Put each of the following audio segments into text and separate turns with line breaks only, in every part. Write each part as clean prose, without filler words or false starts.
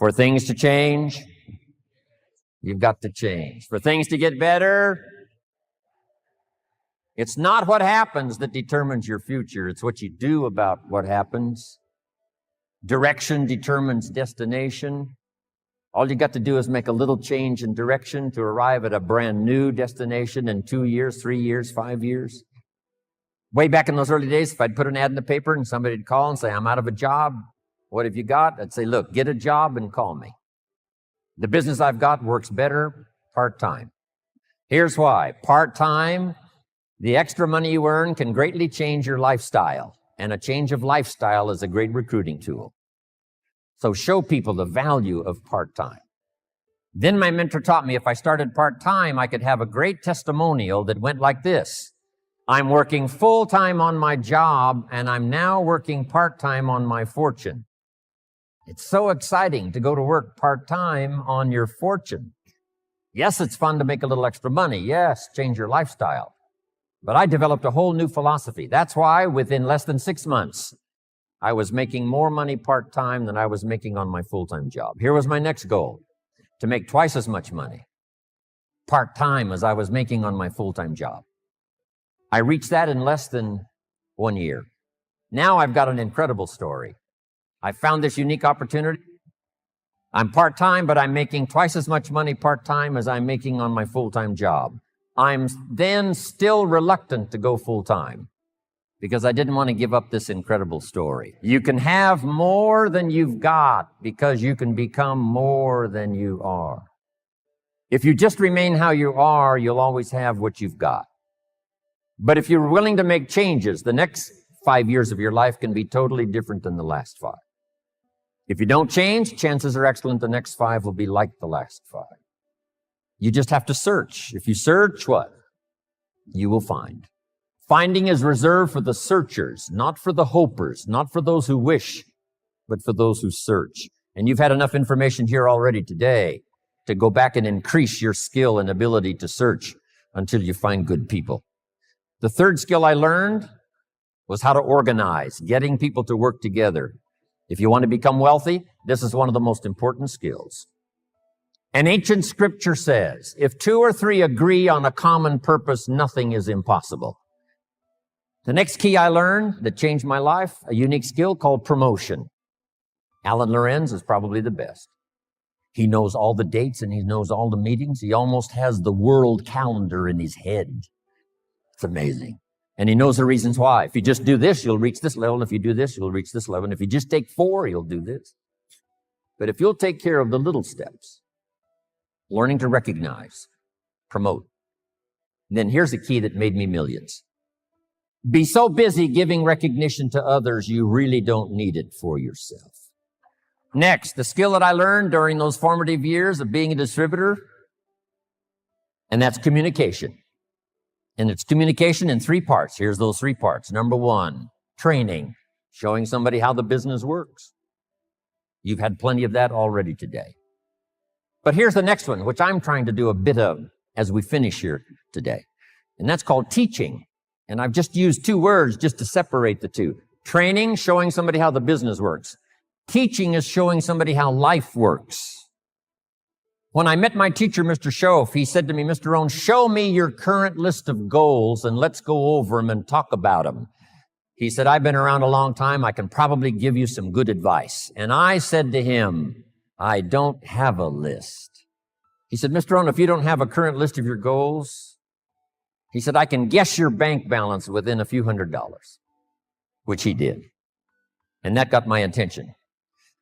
For things to change, you've got to change. For things to get better, it's not what happens that determines your future. It's what you do about what happens. Direction determines destination. All you got to do is make a little change in direction to arrive at a brand new destination in 2 years, 3 years, 5 years. Way back in those early days, if I'd put an ad in the paper and somebody'd call and say, I'm out of a job, what have you got? I'd say, look, get a job and call me. The business I've got works better part-time. Here's why. Part-time, the extra money you earn can greatly change your lifestyle, and a change of lifestyle is a great recruiting tool. So show people the value of part-time. Then my mentor taught me if I started part-time, I could have a great testimonial that went like this. I'm working full-time on my job, and I'm now working part-time on my fortune. It's so exciting to go to work part-time on your fortune. Yes, it's fun to make a little extra money. Yes, change your lifestyle. But I developed a whole new philosophy. That's why within less than 6 months, I was making more money part-time than I was making on my full-time job. Here was my next goal, to make twice as much money part-time as I was making on my full-time job. I reached that in less than 1 year. Now I've got an incredible story. I found this unique opportunity. I'm part-time, but I'm making twice as much money part-time as I'm making on my full-time job. I'm then still reluctant to go full-time because I didn't want to give up this incredible story. You can have more than you've got because you can become more than you are. If you just remain how you are, you'll always have what you've got. But if you're willing to make changes, the next 5 years of your life can be totally different than the last 5. If you don't change, chances are excellent the next 5 will be like the last 5. You just have to search. If you search, what? You will find. Finding is reserved for the searchers, not for the hopers, not for those who wish, but for those who search. And you've had enough information here already today to go back and increase your skill and ability to search until you find good people. The third skill I learned was how to organize, getting people to work together. If you want to become wealthy, this is one of the most important skills. An ancient scripture says, if 2 or 3 agree on a common purpose, nothing is impossible. The next key I learned that changed my life, a unique skill called promotion. Alan Lorenz is probably the best. He knows all the dates and he knows all the meetings. He almost has the world calendar in his head. It's amazing. And he knows the reasons why. If you just do this, you'll reach this level. And if you do this, you'll reach this level. And if you just take 4, you'll do this. But if you'll take care of the little steps, learning to recognize, promote, then here's the key that made me millions. Be so busy giving recognition to others, you really don't need it for yourself. Next, the skill that I learned during those formative years of being a distributor, and that's communication. And it's communication in 3 parts. Here's those 3 parts. Number 1, training, showing somebody how the business works. You've had plenty of that already today. But here's the next one, which I'm trying to do a bit of as we finish here today. And that's called teaching. And I've just used 2 words just to separate the 2. Training, showing somebody how the business works. Teaching is showing somebody how life works. When I met my teacher, Mr. Schoaf, he said to me, Mr. Rohn, show me your current list of goals and let's go over them and talk about them. He said, I've been around a long time. I can probably give you some good advice. And I said to him, I don't have a list. He said, Mr. Rohn, if you don't have a current list of your goals, he said, I can guess your bank balance within a few $100s, which he did. And that got my attention.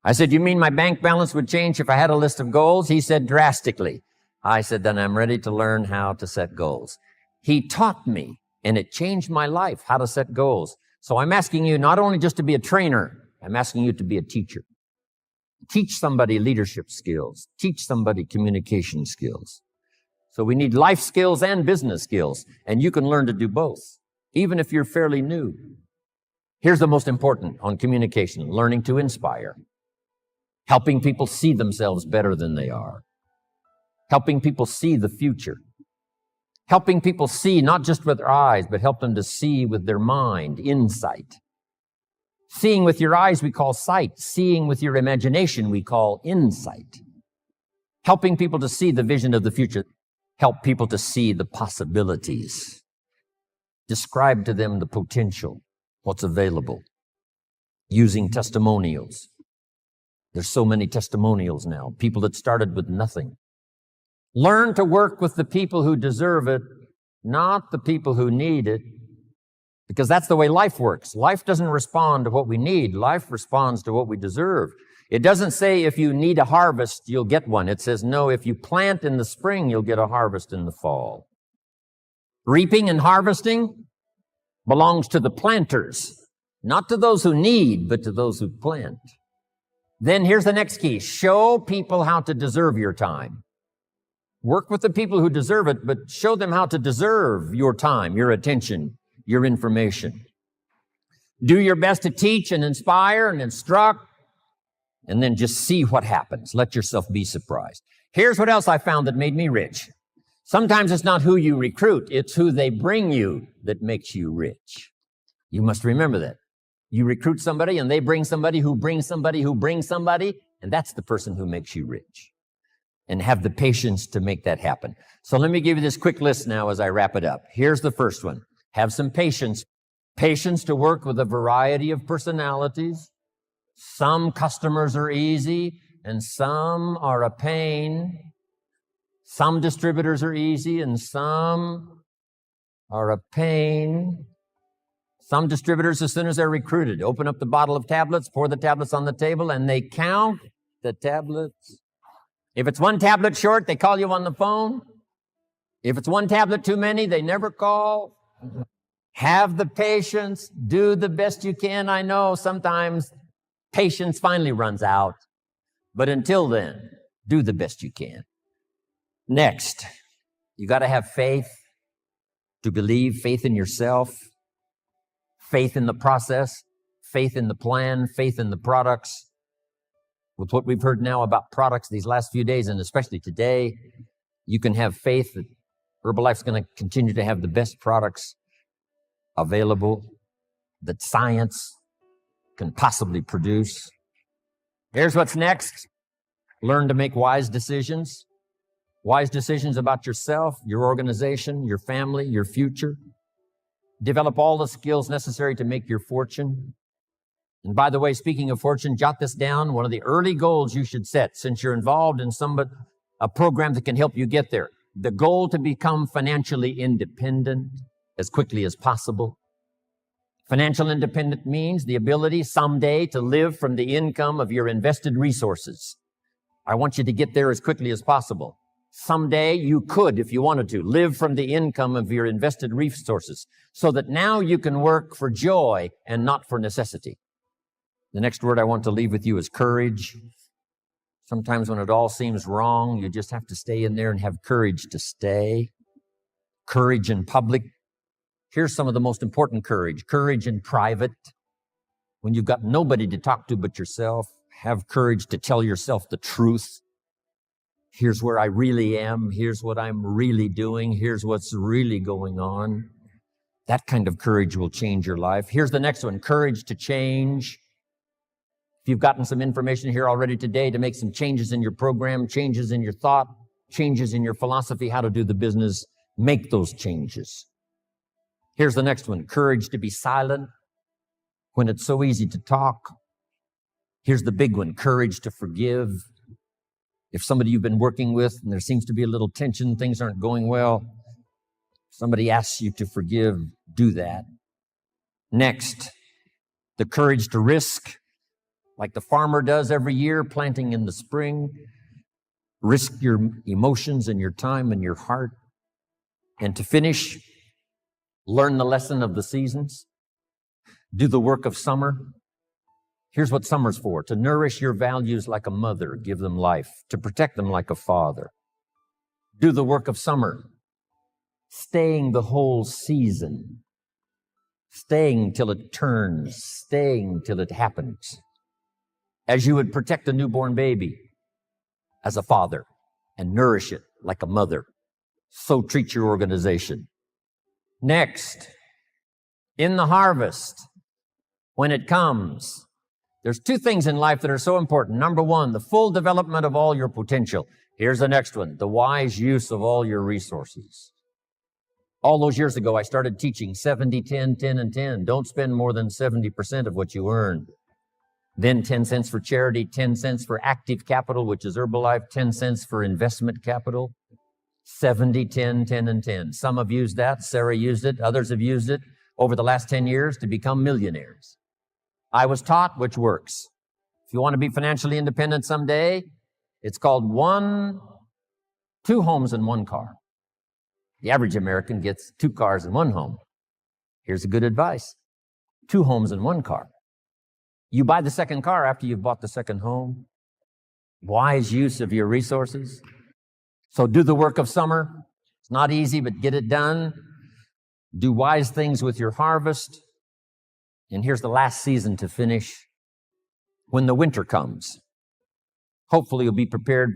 I said, you mean my bank balance would change if I had a list of goals? He said, drastically. I said, then I'm ready to learn how to set goals. He taught me, and it changed my life, how to set goals. So I'm asking you not only just to be a trainer, I'm asking you to be a teacher. Teach somebody leadership skills. Teach somebody communication skills. So we need life skills and business skills, and you can learn to do both, even if you're fairly new. Here's the most important on communication, learning to inspire. Helping people see themselves better than they are. Helping people see the future. Helping people see not just with their eyes, but help them to see with their mind, insight. Seeing with your eyes we call sight. Seeing with your imagination we call insight. Helping people to see the vision of the future. Help people to see the possibilities. Describe to them the potential, what's available. Using testimonials. There's so many testimonials now. People that started with nothing. Learn to work with the people who deserve it, not the people who need it. Because that's the way life works. Life doesn't respond to what we need. Life responds to what we deserve. It doesn't say if you need a harvest, you'll get one. It says, no, if you plant in the spring, you'll get a harvest in the fall. Reaping and harvesting belongs to the planters, not to those who need, but to those who plant. Then here's the next key. Show people how to deserve your time. Work with the people who deserve it, but show them how to deserve your time, your attention, your information. Do your best to teach and inspire and instruct, and then just see what happens. Let yourself be surprised. Here's what else I found that made me rich. Sometimes it's not who you recruit, it's who they bring you that makes you rich. You must remember that. You recruit somebody and they bring somebody who brings somebody who brings somebody, and that's the person who makes you rich. And have the patience to make that happen. So let me give you this quick list now as I wrap it up. Here's the first one. Have some patience. Patience to work with a variety of personalities. Some customers are easy and some are a pain. Some distributors are easy and some are a pain. Some distributors, as soon as they're recruited, open up the bottle of tablets, pour the tablets on the table, and they count the tablets. If it's one tablet short, they call you on the phone. If it's one tablet too many, they never call. Have the patience. Do the best you can. I know sometimes patience finally runs out. But until then, do the best you can. Next, you got to have faith to believe, faith in yourself, faith in the process, faith in the plan, faith in the products. With what we've heard now about products these last few days, and especially today, you can have faith that Herbalife's going to continue to have the best products available that science can possibly produce. Here's what's next. Learn to make wise decisions. Wise decisions about yourself, your organization, your family, your future. Develop all the skills necessary to make your fortune. And by the way, speaking of fortune, jot this down. One of the early goals you should set, since you're involved in a program that can help you get there. The goal to become financially independent as quickly as possible. Financial independent means the ability someday to live from the income of your invested resources. I want you to get there as quickly as possible. Someday you could, if you wanted to, live from the income of your invested resources so that now you can work for joy and not for necessity. The next word I want to leave with you is courage. Sometimes when it all seems wrong, you just have to stay in there and have courage to stay. Courage in public. Here's some of the most important courage. Courage in private. When you've got nobody to talk to but yourself, have courage to tell yourself the truth. Here's where I really am. Here's what I'm really doing. Here's what's really going on. That kind of courage will change your life. Here's the next one. Courage to change. If you've gotten some information here already today to make some changes in your program, changes in your thought, changes in your philosophy, how to do the business, make those changes. Here's the next one. Courage to be silent when it's so easy to talk. Here's the big one. Courage to forgive. If somebody you've been working with and there seems to be a little tension, things aren't going well, somebody asks you to forgive, do that. Next, the courage to risk. Like the farmer does every year, planting in the spring. Risk your emotions and your time and your heart. And to finish, learn the lesson of the seasons. Do the work of summer. Here's what summer's for. To nourish your values like a mother, give them life. To protect them like a father. Do the work of summer. Staying the whole season. Staying till it turns. Staying till it happens. As you would protect a newborn baby as a father and nourish it like a mother, so treat your organization. Next, in the harvest, when it comes. There's two things in life that are so important. Number one, the full development of all your potential. Here's the next one, the wise use of all your resources. All those years ago, I started teaching 70, 10, 10, and 10. Don't spend more than 70% of what you earn. Then 10 cents for charity, 10 cents for active capital, which is Herbalife, 10 cents for investment capital. 70, 10, 10, and 10. Some have used that. Sarah used it. Others have used it over the last 10 years to become millionaires. I was taught which works. If you want to be financially independent someday, it's called 2 homes and 1 car. The average American gets 2 cars and 1 home. Here's a good advice. 2 homes and 1 car. You buy the second car after you've bought the second home. Wise use of your resources. So do the work of summer. It's not easy, but get it done. Do wise things with your harvest. And here's the last season to finish. When the winter comes, hopefully you'll be prepared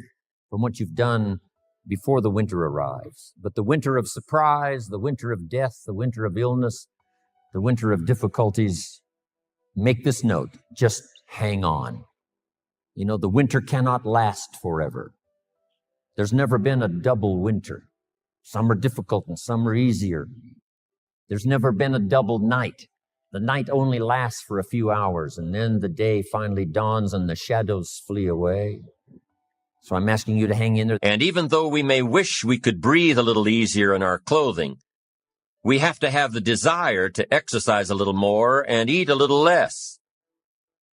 from what you've done before the winter arrives. But the winter of surprise, the winter of death, the winter of illness, the winter of difficulties, make this note, just hang on. You know, the winter cannot last forever. There's never been a double winter. Some are difficult and some are easier. There's never been a double night. The night only lasts for a few hours, and then the day finally dawns and the shadows flee away. So I'm asking you to hang in there.
And even though we may wish we could breathe a little easier in our clothing, we have to have the desire to exercise a little more and eat a little less.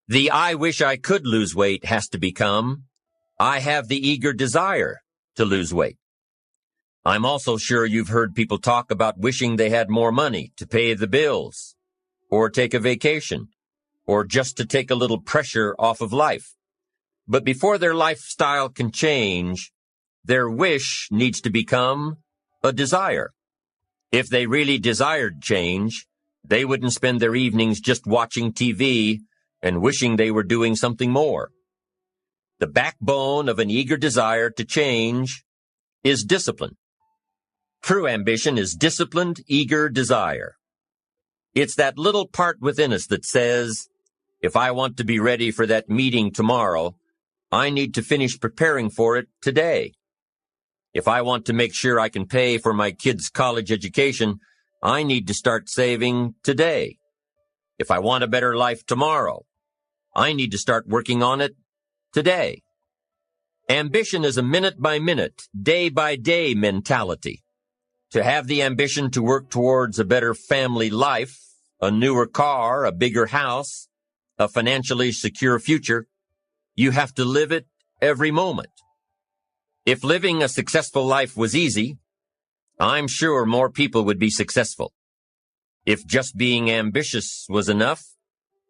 The I wish I could lose weight has to become, I have the eager desire to lose weight. I'm also sure you've heard people talk about wishing they had more money to pay the bills, or take a vacation, or just to take a little pressure off of life. But before their lifestyle can change, their wish needs to become a desire. If they really desired change, they wouldn't spend their evenings just watching TV and wishing they were doing something more. The backbone of an eager desire to change is discipline. True ambition is disciplined, eager desire. It's that little part within us that says, if I want to be ready for that meeting tomorrow, I need to finish preparing for it today. If I want to make sure I can pay for my kids' college education, I need to start saving today. If I want a better life tomorrow, I need to start working on it today. Ambition is a minute-by-minute, day-by-day mentality. To have the ambition to work towards a better family life, a newer car, a bigger house, a financially secure future, you have to live it every moment. If living a successful life was easy, I'm sure more people would be successful. If just being ambitious was enough,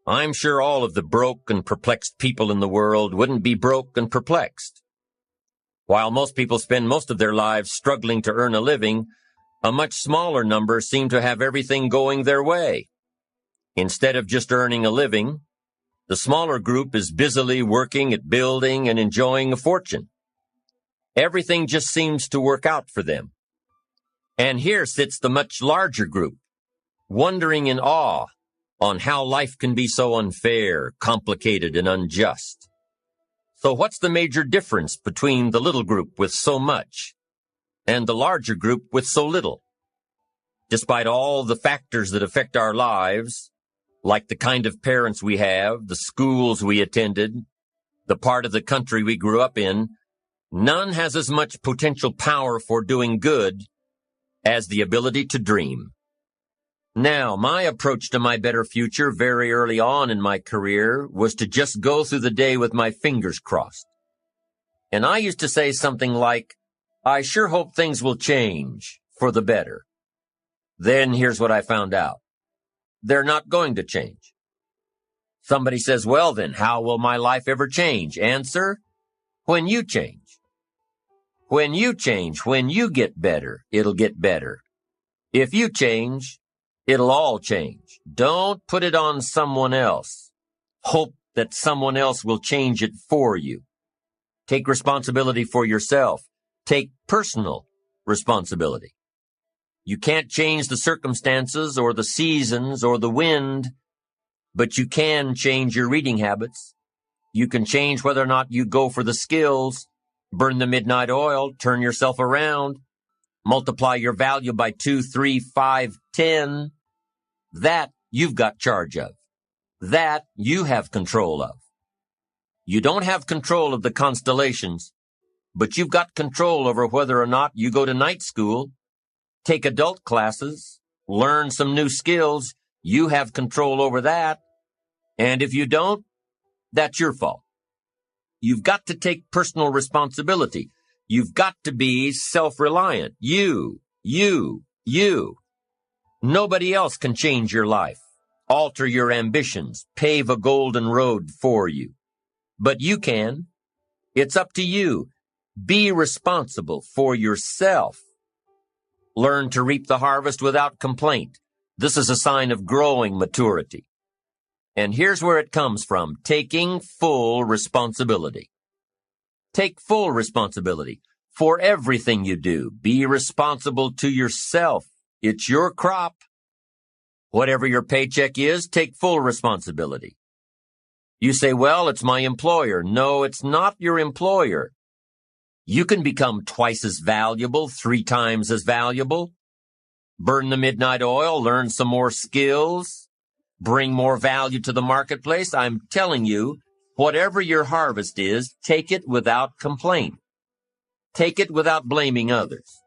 I'm sure all of the broke and perplexed people in the world wouldn't be broke and perplexed. While most people spend most of their lives struggling to earn a living, a much smaller number seem to have everything going their way. Instead of just earning a living, the smaller group is busily working at building and enjoying a fortune. Everything just seems to work out for them. And here sits the much larger group, wondering in awe on how life can be so unfair, complicated, and unjust. So what's the major difference between the little group with so much and the larger group with so little? Despite all the factors that affect our lives, like the kind of parents we have, the schools we attended, the part of the country we grew up in, none has as much potential power for doing good as the ability to dream. Now, my approach to my better future very early on in my career was to just go through the day with my fingers crossed. And I used to say something like, I sure hope things will change for the better. Then here's what I found out. They're not going to change. Somebody says, well then, how will my life ever change? Answer, when you change. When you change, when you get better, it'll get better. If you change, it'll all change. Don't put it on someone else. Hope that someone else will change it for you. Take responsibility for yourself. Take personal responsibility. You can't change the circumstances or the seasons or the wind, But you can change your reading habits. You can change whether or not you go for the skills, burn the midnight oil, turn yourself around, multiply your value by 2, 3, 5, 10. That you've got charge of. That you have control of. You don't have control of the constellations, but you've got control over whether or not you go to night school, take adult classes, learn some new skills. You have control over that. And if you don't, that's your fault. You've got to take personal responsibility. You've got to be self-reliant. You. Nobody else can change your life, alter your ambitions, pave a golden road for you. But you can. It's up to you. Be responsible for yourself. Learn to reap the harvest without complaint. This is a sign of growing maturity. And here's where it comes from, taking full responsibility. Take full responsibility for everything you do. Be responsible to yourself. It's your crop. Whatever your paycheck is, take full responsibility. You say, well, it's my employer. No, it's not your employer. You can become twice as valuable, 3 times as valuable. Burn the midnight oil, learn some more skills. Bring more value to the marketplace. I'm telling you, whatever your harvest is, take it without complaint. Take it without blaming others.